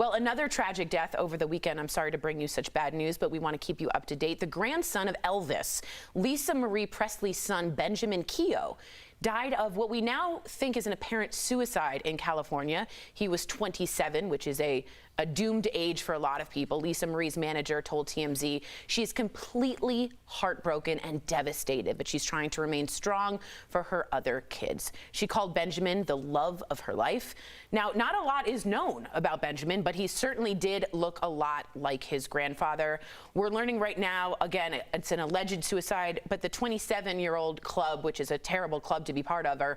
Well, another tragic death over the weekend. I'm sorry to bring you such bad news, but we want to keep you up to date. The grandson of Elvis, Lisa Marie Presley's son, Benjamin Keough, died of what we now think is an apparent suicide in California. He was 27, which is a doomed age for a lot of people. Lisa Marie's manager told TMZ she's completely heartbroken and devastated, but she's trying to remain strong for her other kids. She called Benjamin the love of her life. Now, not a lot is known about Benjamin, but he certainly did look a lot like his grandfather. We're learning right now, again, it's an alleged suicide, but the 27-year-old club, which is a terrible club to be part of, are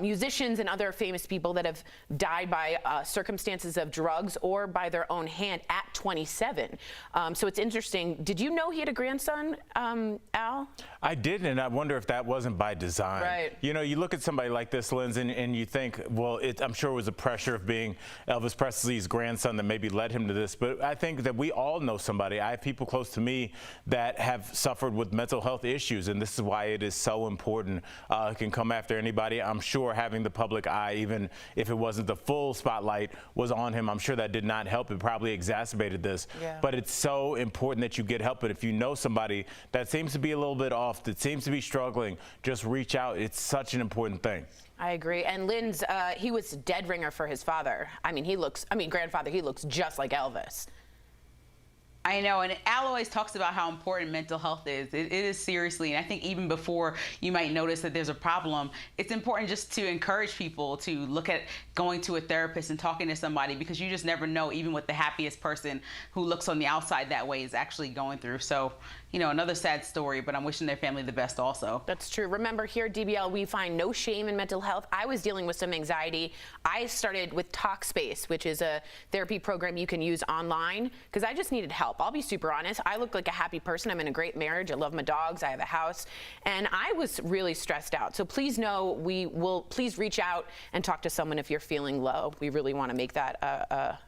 musicians and other famous people that have died by circumstances of drugs or by their own hand at 27. So it's interesting. Did you know he had a grandson, Al? I didn't, and I wonder if that wasn't by design. Right. You know, you look at somebody like this, Linz, and you think, well, I'm sure it was the pressure of being Elvis Presley's grandson that maybe led him to this, but I think that we all know somebody. I have people close to me that have suffered with mental health issues, and this is why it is so important. It can come after anybody. I'm sure having the public eye, even if it wasn't the full spotlight, was on him. I'm sure that did not help. It probably exacerbated this. Yeah. But it's so important that you get help. But if you know somebody that seems to be a little bit off, that seems to be struggling, just reach out. It's such an important thing. I agree. And Linz, he was dead ringer for his father. Grandfather, he looks just like Elvis. I know, and Al always talks about how important mental health is. It is seriously, and I think even before you might notice that there's a problem, it's important just to encourage people to look at going to a therapist and talking to somebody, because you just never know, even what the happiest person who looks on the outside that way is actually going through. So, you know, another sad story, but I'm wishing their family the best also. That's true. Remember, here at DBL, we find no shame in mental health. I was dealing with some anxiety. I started with Talkspace, which is a therapy program you can use online, because I just needed help. I'll be super honest. I look like a happy person. I'm in a great marriage. I love my dogs. I have a house. And I was really stressed out. So please know, please reach out and talk to someone if you're feeling low. We really want to make that,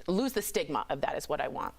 lose the stigma of that is what I want.